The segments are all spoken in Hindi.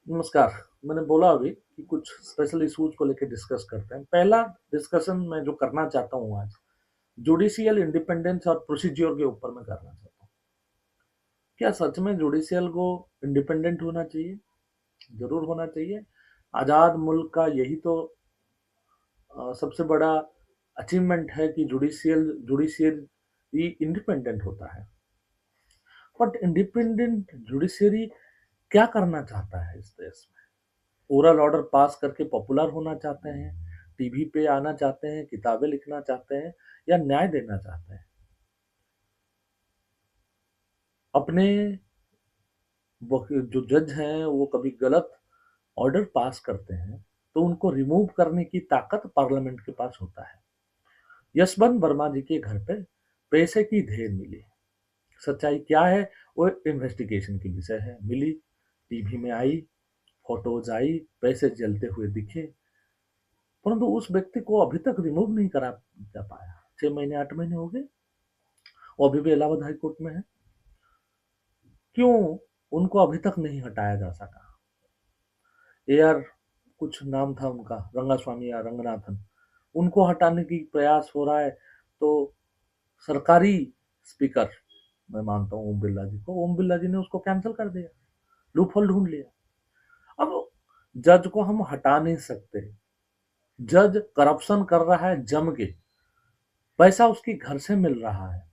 नमस्कार। मैंने बोला अभी कि कुछ स्पेशल इश्यूज को लेकर डिस्कस करते हैं। पहला डिस्कशन मैं जो करना चाहता हूँ आज जुडिशियल इंडिपेंडेंस और प्रोसीजर के ऊपर मैं करना चाहता हूँ। क्या सच में जुडिशियल को इंडिपेंडेंट होना चाहिए? जरूर होना चाहिए। आज़ाद मुल्क का यही तो सबसे बड़ा अचीवमेंट है कि जुडिशियरी इंडिपेंडेंट होता है। बट इंडिपेंडेंट जुडिशियरी क्या करना चाहता है इस देश में? ओरल ऑर्डर पास करके पॉपुलर होना चाहते हैं, टीवी पे आना चाहते हैं, किताबें लिखना चाहते हैं, या न्याय देना चाहते हैं? अपने जो जज हैं वो कभी गलत ऑर्डर पास करते हैं तो उनको रिमूव करने की ताकत पार्लियामेंट के पास होता है। यशवंत वर्मा जी के घर पे पैसे की ढेर मिली। सच्चाई क्या है वो इन्वेस्टिगेशन की विषय है। मिली, टीवी में आई, फोटोज आई, पैसे जलते हुए दिखे, परंतु उस व्यक्ति को अभी तक रिमूव नहीं करा जा पाया। 6 महीने 8 महीने हो गए, वो अभी भी इलाहाबाद हाई कोर्ट में है। क्यों उनको अभी तक नहीं हटाया जा सका? एआर कुछ नाम था उनका, रंगास्वामी या रंगनाथन, उनको हटाने की प्रयास हो रहा है। तो सरकारी स्पीकर, मैं मानता हूँ ओम बिरला जी को, ओम बिरला जी ने उसको कैंसिल कर दिया, लूपहोल ढूंढ लिया। अब जज को हम हटा नहीं सकते। जज करप्शन कर रहा है जम के, पैसा उसकी घर से मिल रहा है,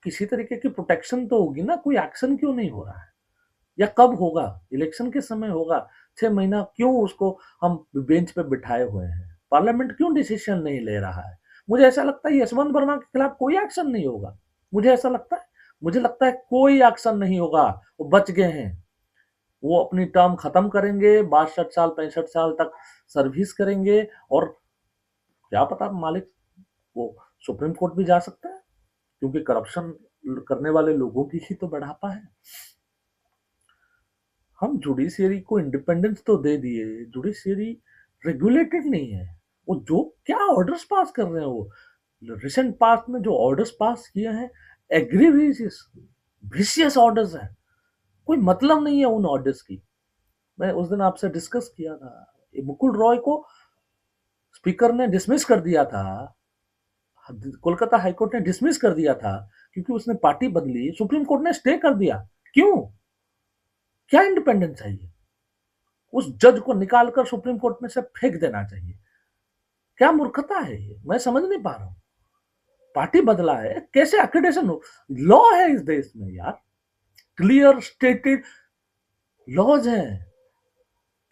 किसी तरीके की प्रोटेक्शन तो होगी ना। कोई एक्शन क्यों नहीं हो रहा है? या कब होगा? इलेक्शन के समय होगा। 6 महीना क्यों उसको हम बेंच पे बिठाए हुए हैं? पार्लियामेंट क्यों डिसीजन नहीं ले रहा है? मुझे ऐसा लगता है यशवंत वर्मा के खिलाफ कोई एक्शन नहीं होगा। मुझे ऐसा लगता है, मुझे लगता है कोई एक्शन नहीं होगा। वो बच गए हैं। वो अपनी टर्म खत्म करेंगे, 62 साल 65 साल तक सर्विस करेंगे, और क्या पता मालिक, वो सुप्रीम कोर्ट भी जा सकता है, क्योंकि करप्शन करने वाले लोगों की ही तो बढ़ापा है। हम जुडिशियरी को इंडिपेंडेंस तो दे दिए, जुडिशियरी रेगुलेटेड नहीं है। वो जो क्या ऑर्डर्स पास कर रहे हैं, वो रिसेंट पास्ट में जो ऑर्डर्स पास किए हैं, एग्रीवियस विशियस ऑर्डर्स हैं। कोई मतलब नहीं है उन ऑर्डर्स की। मैं उस दिन आपसे डिस्कस किया था, मुकुल रॉय को स्पीकर ने डिसमिस कर दिया था, कोलकाता हाईकोर्ट ने डिसमिस कर दिया था, क्योंकि उसने पार्टी बदली। सुप्रीम कोर्ट ने स्टे कर दिया। क्यों? क्या इंडिपेंडेंस चाहिए? उस जज को निकालकर सुप्रीम कोर्ट में से फेंक देना चाहिए। क्या मूर्खता है ये? मैं समझ नहीं पा रहा हूं। पार्टी बदला है, कैसे एक्रेडिटेशन हो? लॉ है इस देश में यार, क्लियर स्टेटेड लॉज हैं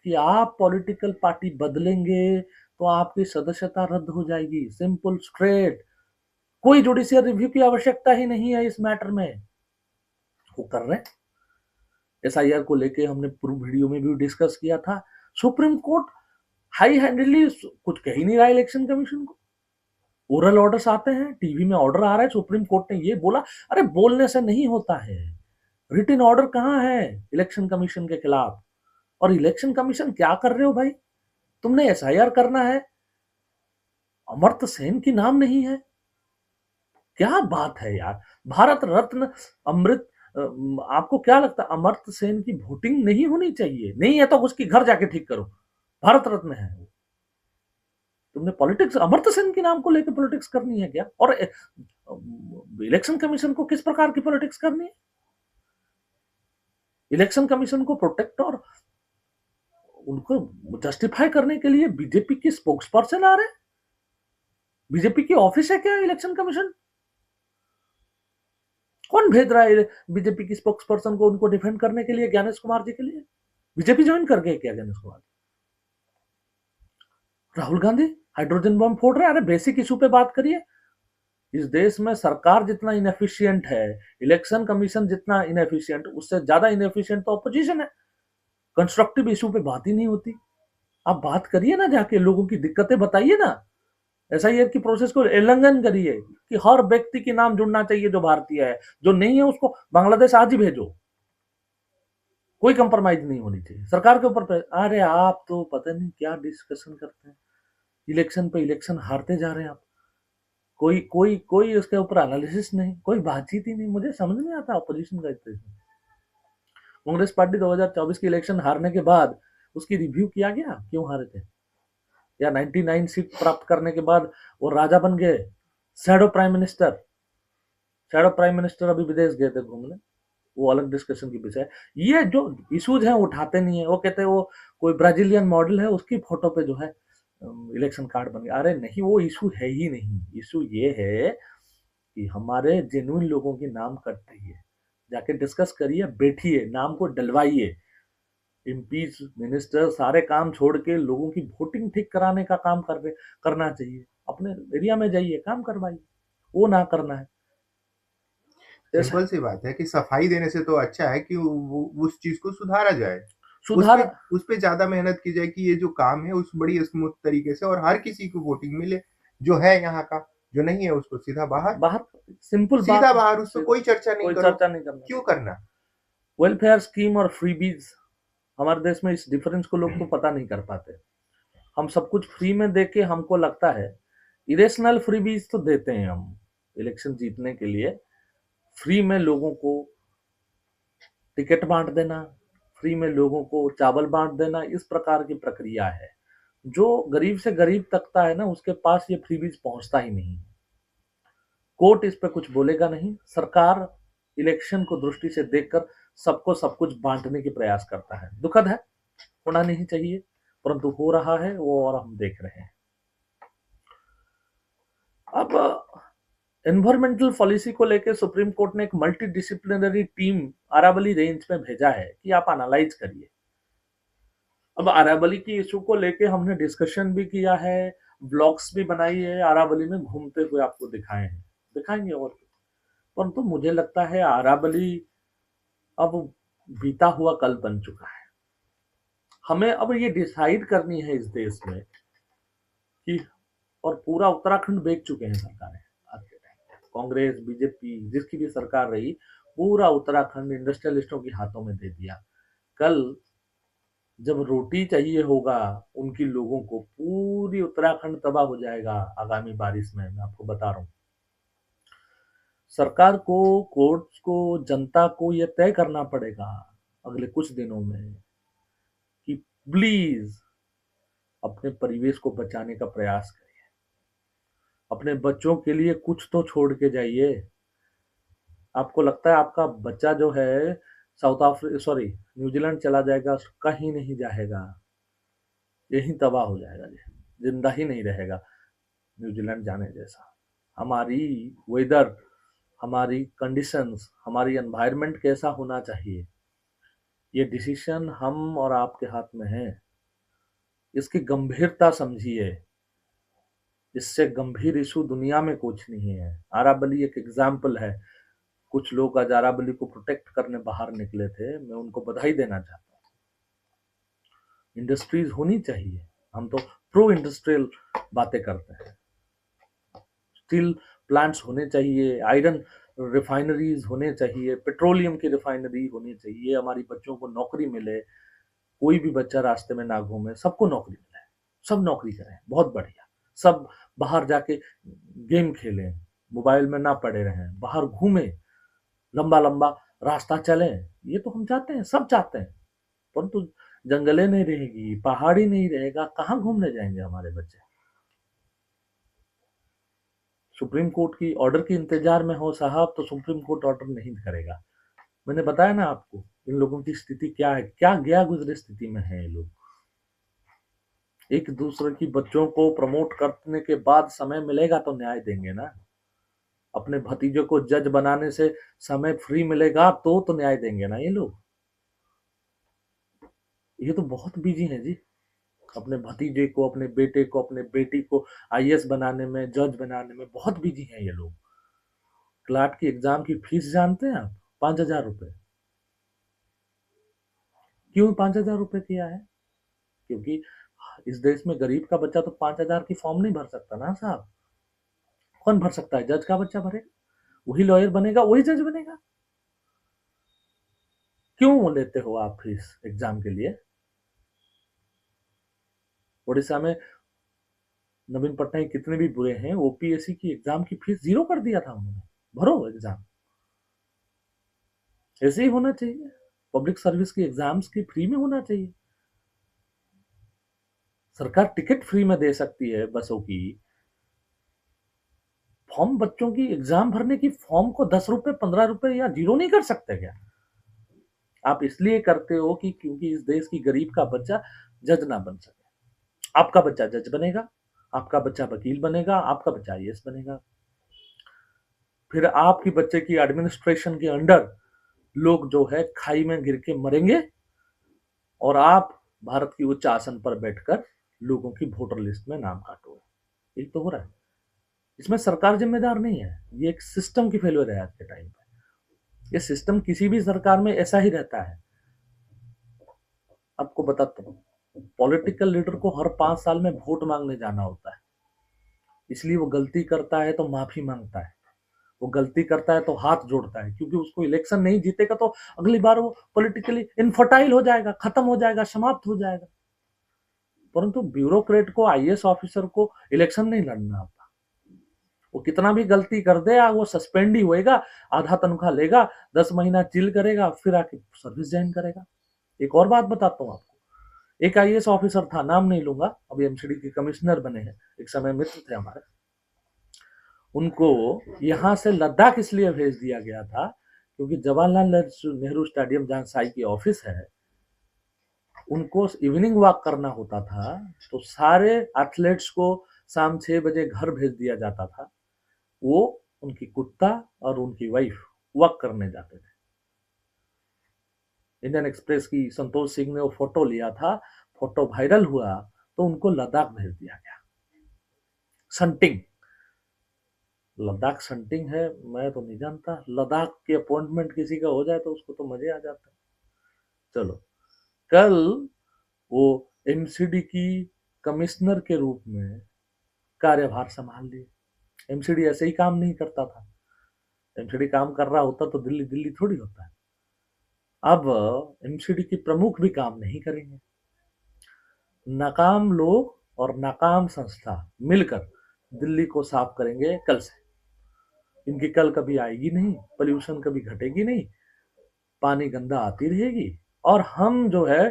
कि आप पॉलिटिकल पार्टी बदलेंगे तो आपकी सदस्यता रद्द हो जाएगी। Simple straight. कोई जुडिशियल रिव्यू की आवश्यकता ही नहीं है इस मैटर में। वो कर रहे हैं। एसआईआर को लेके हमने पूर्व वीडियो में भी डिस्कस किया था। सुप्रीम कोर्ट हाई हैंडेडली कुछ कह ही नहीं रहा इलेक्शन कमीशन को। ओरल ऑर्डर्स आते हैं, टीवी में ऑर्डर आ रहा है, सुप्रीम कोर्ट ने ये बोला। अरे बोलने से नहीं होता है। रिटन ऑर्डर कहाँ है इलेक्शन कमीशन के खिलाफ? और इलेक्शन कमीशन क्या कर रहे हो भाई? तुमने एसआईआर करना है, अमर्त्य सेन की नाम नहीं है। क्या बात है यार! भारत रत्न अमृत, आपको क्या लगता है अमर्त्य सेन की वोटिंग नहीं होनी चाहिए? नहीं है तो उसकी घर जाके ठीक करो। भारत रत्न है वो। तुमने पॉलिटिक्स अमर्त्य सेन के नाम को लेकर पॉलिटिक्स करनी है क्या? और इलेक्शन कमीशन को किस प्रकार की पॉलिटिक्स करनी है? इलेक्शन कमीशन को प्रोटेक्ट और उनको जस्टिफाई करने के लिए बीजेपी की स्पोक्स पर्सन आ रहे हैं। बीजेपी की ऑफिस है क्या इलेक्शन कमीशन? कौन भेज रहा है बीजेपी की स्पोक्स पर्सन को उनको डिफेंड करने के लिए, ज्ञानेश कुमार जी के लिए? बीजेपी ज्वाइन कर गए क्या ज्ञानेश कुमार? राहुल गांधी हाइड्रोजन बम फोड़ रहे हैं। अरे बेसिक इशू पे बात करिए। इस देश में सरकार जितना इनएफिशिएंट है, इलेक्शन कमीशन जितना इनएफिशिएंट, उससे ज्यादा इनएफिशिएंट तो ऑपोजिशन है। कंस्ट्रक्टिव इशू पे बात ही नहीं होती। आप बात करिए ना, जाके लोगों की दिक्कतें बताइए ना। एसआईआर की प्रोसेस को उल्लंघन करिए कि हर व्यक्ति के नाम जुड़ना चाहिए जो भारतीय है, जो नहीं है उसको बांग्लादेश आज ही भेजो। कोई कंप्रोमाइज नहीं होनी चाहिए सरकार के ऊपर। अरे आप तो पता नहीं क्या डिस्कशन करते हैं। इलेक्शन पे इलेक्शन हारते जा रहे हैं आप। कोई कोई कोई उसके ऊपर एनालिसिस नहीं, कोई बातचीत ही नहीं। मुझे समझ नहीं आता अपोजिशन का इस देश में। कांग्रेस पार्टी 2024 की इलेक्शन हारने के बाद उसकी रिव्यू किया गया, क्यों हारे थे? या 99 सीट प्राप्त करने के बाद वो राजा बन गए, shadow prime minister. Shadow prime minister अभी विदेश गए थे घूमने, वो अलग डिस्कशन की विषय है। ये जो इश्यूज हैं उठाते नहीं है, वो कहते हैं वो कोई ब्राजीलियन मॉडल है उसकी फोटो पे जो है इलेक्शन कार्ड बन गया। अरे नहीं, वो इशू है ही नहीं। इशू ये है कि हमारे जेन्युइन लोगों की नाम कट रही है, जाके डिस्कस करिए, बैठिए, नाम को डलवाइए। एमपीज मिनिस्टर सारे काम छोड़ के लोगों की वोटिंग ठीक कराने का काम करना चाहिए। अपने एरिया में जाइए, काम करवाइए, वो ना करना है। सिंपल सी बात है कि सफाई देने से तो अच्छा है कि उस चीज को सुधारा जाए, सुधार। उस पे ज्यादा मेहनत की जाए कि ये जो काम है उस बड़ी स्मूथ तरीके से और हर किसी को वोटिंग मिले, जो है यहाँ का, जो नहीं है उसको सीधा बाहर, बाहर, सिंपल बात सीधा है, बाहर, उस पर कोई चर्चा नहीं कोई करो। चर्चा नहीं करना। क्यों करना? वेलफेयर स्कीम और फ्रीबीज, हमारे देश में इस डिफरेंस को लोग तो पता नहीं कर पाते। हम सब कुछ फ्री में देके हमको लगता है, इरेशनल फ्रीबीज तो देते हैं हम इलेक्शन जीतने के लिए। फ्री में लोगों को टिकट बांट देना, फ्री में लोगों को चावल बांट देना, इस प्रकार की प्रक्रिया है। जो गरीब से गरीब तकता है ना, उसके पास ये फ्रीबीज पहुंचता ही नहीं। कोर्ट इस पे कुछ बोलेगा नहीं। सरकार इलेक्शन को दृष्टि से देखकर सबको सब कुछ बांटने की प्रयास करता है। दुखद है, होना नहीं चाहिए, परंतु हो रहा है वो, और हम देख रहे हैं। अब एनवायरमेंटल पॉलिसी को लेकर सुप्रीम कोर्ट ने एक multi disciplinary team Aravalli range में भेजा है कि आप एनालाइज करिए। अब अरावली की इशू को लेके हमने डिस्कशन भी किया है, ब्लॉग्स भी बनाई है, अरावली में घूमते हुए आपको दिखाए हैं, दिखाएंगे और। परंतु मुझे लगता है अरावली अब बीता हुआ कल बन चुका है। हमें अब ये डिसाइड करनी है इस देश में कि, और पूरा उत्तराखंड बेच चुके हैं सरकारें आज के टाइम पे, कांग्रेस बीजेपी जिसकी भी सरकार रही, पूरा उत्तराखंड इंडस्ट्रियलिस्टों के हाथों में दे दिया। कल जब रोटी चाहिए होगा उनकी लोगों को, पूरी उत्तराखंड तबाह हो जाएगा आगामी बारिश में, मैं आपको बता रहा हूँ। सरकार को, कोर्ट्स को, जनता को यह तय करना पड़ेगा अगले कुछ दिनों में कि प्लीज अपने परिवेश को बचाने का प्रयास करिए। अपने बच्चों के लिए कुछ तो छोड़ के जाइए। आपको लगता है आपका बच्चा जो है साउथ अफ्रीका, सॉरी, न्यूजीलैंड चला जाएगा? कहीं नहीं जाएगा, यही तबाह हो जाएगा, जिंदा ही नहीं रहेगा न्यूजीलैंड जाने जैसा। हमारी वेदर, हमारी कंडीशंस, हमारी एनवायरनमेंट कैसा होना चाहिए, ये डिसीजन हम और आपके हाथ में है। इसकी गंभीरता समझिए, इससे गंभीर इशू दुनिया में कुछ नहीं है। अरावली एक एग्जाम्पल है। कुछ लोग आज अरावली को प्रोटेक्ट करने बाहर निकले थे, मैं उनको बधाई देना चाहता हूँ। इंडस्ट्रीज होनी चाहिए, हम तो प्रो इंडस्ट्रियल बातें करते हैं। स्टील प्लांट्स होने चाहिए, आयरन रिफाइनरीज होने चाहिए, पेट्रोलियम की रिफाइनरी होनी चाहिए, हमारी बच्चों को नौकरी मिले, कोई भी बच्चा रास्ते में ना घूमे, सबको नौकरी मिले, सब नौकरी करें, बहुत बढ़िया। सब बाहर जाके गेम खेलें, मोबाइल में ना पड़े रहें, बाहर घूमें, लंबा लंबा रास्ता चलें, ये तो हम चाहते हैं, सब चाहते हैं। परंतु जंगलें नहीं रहेगी, पहाड़ी नहीं रहेगा, कहाँ घूमने जाएंगे हमारे बच्चे? सुप्रीम कोर्ट की ऑर्डर के इंतजार में हो साहब, तो सुप्रीम कोर्ट ऑर्डर नहीं करेगा। मैंने बताया ना आपको इन लोगों की स्थिति क्या है, क्या गया गुजरे स्थिति में है ये लोग। एक दूसरे की बच्चों को प्रमोट करने के बाद समय मिलेगा तो न्याय देंगे ना। अपने भतीजों को जज बनाने से समय फ्री मिलेगा तो न्याय देंगे ना ये लोग। ये तो बहुत बिजी हैं जी, अपने भतीजे को, अपने बेटे को, अपने बेटी को आईएएस बनाने में, जज बनाने में बहुत बिजी हैं ये लोग। क्लार्क की एग्जाम की फीस जानते हैं आप? 5,000 रुपए। क्यों 5,000 रुपए किया है? क्योंकि इस देश में गरीब का बच्चा तो 5,000 की फॉर्म नहीं भर सकता ना साहब। कौन भर सकता है? जज का बच्चा भरेगा, वही लॉयर बनेगा, वही जज बनेगा। क्यों लेते हो आप फीस एग्जाम के लिए? उड़ीसा में नवीन पटनायक कितने भी बुरे हैं, ओपीएससी की एग्जाम की फीस 0 कर दिया था उन्होंने। भरो एग्जाम, ऐसे ही होना चाहिए। पब्लिक सर्विस की एग्जाम्स की फ्री में होना चाहिए। सरकार टिकट फ्री में दे सकती है बसों की। फॉर्म बच्चों की एग्जाम भरने की फॉर्म को 10 रुपए 15 रुपए या जीरो नहीं कर सकते क्या? आप इसलिए करते हो कि क्योंकि इस देश की गरीब का बच्चा जज ना बन सके। आपका बच्चा जज बनेगा, आपका बच्चा वकील बनेगा, आपका बच्चा आईएएस बनेगा। फिर आपकी बच्चे की एडमिनिस्ट्रेशन के अंडर लोग जो है खाई में गिर के मरेंगे और आप भारत की उच्च आसन पर बैठकर लोगों की वोटर लिस्ट में नाम काटोगे। यही तो हो रहा है। इसमें सरकार जिम्मेदार नहीं है, ये एक सिस्टम की फेलियर है आज के टाइम पे। ये सिस्टम किसी भी सरकार में ऐसा ही रहता है। आपको बताता हूँ, पॉलिटिकल लीडर को हर 5 साल में वोट मांगने जाना होता है, इसलिए वो गलती करता है तो माफी मांगता है, वो गलती करता है तो हाथ जोड़ता है, क्योंकि उसको इलेक्शन नहीं जीतेगा तो अगली बार वो पॉलिटिकली इनफर्टाइल हो जाएगा, खत्म हो जाएगा, समाप्त हो जाएगा। परंतु ब्यूरोक्रेट को, आईएएस ऑफिसर को इलेक्शन नहीं लड़ना आता। वो कितना भी गलती कर दे, वो सस्पेंड ही होएगा, आधा तनख्वाह लेगा, 10 महीना चिल करेगा, फिर आके सर्विस ज्वाइन करेगा। एक और बात बताता हूँ आपको, एक आईएएस ऑफिसर था, नाम नहीं लूंगा, अभी एमसीडी के कमिश्नर बने हैं, एक समय मित्र थे हमारे। उनको यहां से लद्दाख इसलिए भेज दिया गया था क्योंकि जवाहरलाल नेहरू स्टेडियम जहां साई की ऑफिस है, उनको इवनिंग वॉक करना होता था, तो सारे एथलीट्स को शाम 6 बजे घर भेज दिया जाता था। वो उनकी कुत्ता और उनकी वाइफ वॉक करने जाते थे। इंडियन एक्सप्रेस की संतोष सिंह ने वो फोटो लिया था, फोटो वायरल हुआ, तो उनको लद्दाख भेज दिया गया। संटिंग, लद्दाख संटिंग है, मैं तो नहीं जानता। लद्दाख की अपॉइंटमेंट किसी का हो जाए तो उसको तो मजे आ जाते हैं। चलो, कल वो एमसीडी की कमिश्नर के रूप में कार्यभार संभाल लिए। एमसीडी ऐसे ही काम नहीं करता था, एमसीडी काम कर रहा होता तो दिल्ली दिल्ली थोड़ी होता है। अब एमसीडी के प्रमुख भी काम नहीं करेंगे। नाकाम लोग और नाकाम संस्था मिलकर दिल्ली को साफ करेंगे कल से। इनकी कल कभी आएगी नहीं, पोल्यूशन कभी घटेगी नहीं, पानी गंदा आती रहेगी, और हम जो है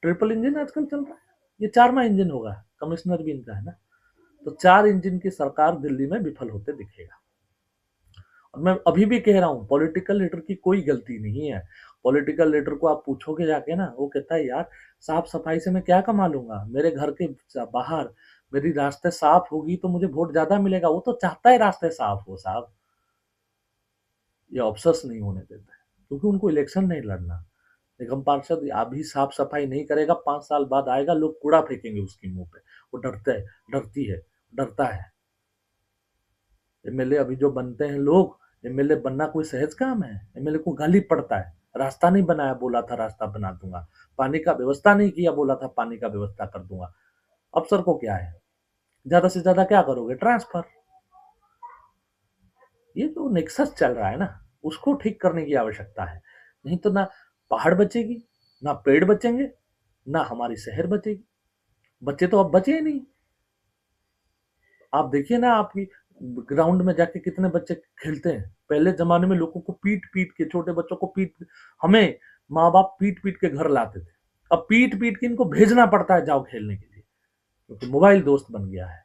ट्रिपल इंजन आजकल चल रहा है, ये 4वां इंजन होगा, कमिश्नर भी इनका है ना, तो 4 इंजन की सरकार दिल्ली में विफल होते दिखेगा। और मैं अभी भी कह रहा हूँ, पॉलिटिकल लीडर की कोई गलती नहीं है। पॉलिटिकल लीडर को आप पूछोगे जाके ना, वो कहता है यार साफ सफाई से मैं क्या कमा लूंगा, मेरे घर के बाहर मेरी रास्ते साफ होगी तो मुझे वोट ज्यादा मिलेगा। वो तो चाहता है रास्ते साफ हो साहब, ये ऑब्सेस नहीं होने देता है, क्योंकि उनको इलेक्शन नहीं लड़ना। निगम पार्षद अभी साफ सफाई नहीं करेगा, 5 साल बाद आएगा, लोग कूड़ा फेंकेंगे उसके मुंह पे। वो डरता है, डरती है, डरता है। एमएलए अभी जो बनते हैं लोग, एमएलए बनना कोई सहज काम है? एमएलए को गाली पड़ता है, रास्ता नहीं बनाया, बोला था रास्ता बना दूंगा, पानी का व्यवस्था नहीं किया, बोला था पानी का व्यवस्था कर दूंगा। अफसर को क्या है, ज्यादा से ज्यादा क्या करोगे, ट्रांसफर। ये जो नेक्सस चल रहा है ना, उसको ठीक करने की आवश्यकता है। नहीं तो ना पहाड़ बचेगी, ना पेड़ बचेंगे, ना हमारी शहर बचेगी। बच्चे तो अब बचे ही नहीं। आप देखिए ना, आपकी ग्राउंड में जाके कितने बच्चे खेलते हैं। पहले जमाने में लोगों को पीट पीट के, छोटे बच्चों को पीट, हमें माँ बाप पीट पीट के घर लाते थे। अब पीट पीट के इनको भेजना पड़ता है जाओ खेलने के लिए, क्योंकि मोबाइल दोस्त बन गया है।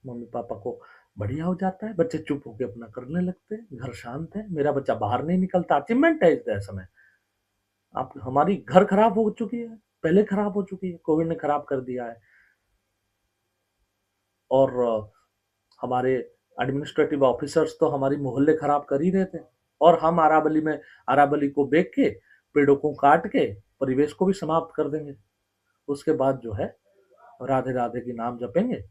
मम्मी पापा को बढ़िया हो जाता है, बच्चे चुप होकर अपना करने लगते हैं, घर शांत है, मेरा बच्चा बाहर नहीं निकलता। अचीवमेंट है इस समय। आप, हमारी घर खराब हो चुकी है, पहले खराब हो चुकी है, कोविड ने खराब कर दिया है। और हमारे एडमिनिस्ट्रेटिव ऑफिसर्स तो हमारी मोहल्ले खराब कर ही रहे थे, और हम अरावली को बेच के, पेड़ों को काट के परिवेश को भी समाप्त कर देंगे। उसके बाद जो है राधे राधे की नाम जपेंगे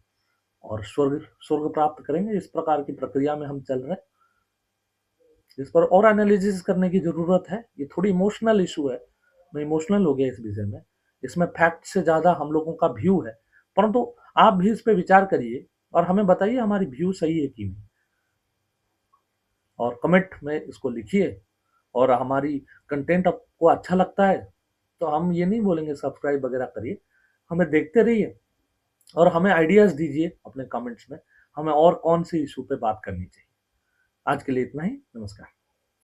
और स्वर्ग स्वर्ग प्राप्त करेंगे। इस प्रकार की प्रक्रिया में हम चल रहे हैं। इस पर और एनालिसिस करने की जरूरत है। ये थोड़ी इमोशनल इशू है, मैं इमोशनल हो गया इस विषय में। इसमें फैक्ट से ज्यादा हम लोगों का व्यू है, परंतु आप भी इस पर विचार करिए और हमें बताइए हमारी व्यू सही है कि नहीं, और कमेंट में इसको लिखिए। और हमारी कंटेंट आपको अच्छा लगता है तो हम ये नहीं बोलेंगे सब्सक्राइब वगैरह करिए, हमें देखते रहिए और हमें आइडियाज दीजिए अपने कमेंट्स में, हमें और कौन सी इशू पे बात करनी चाहिए। आज के लिए इतना ही, नमस्कार।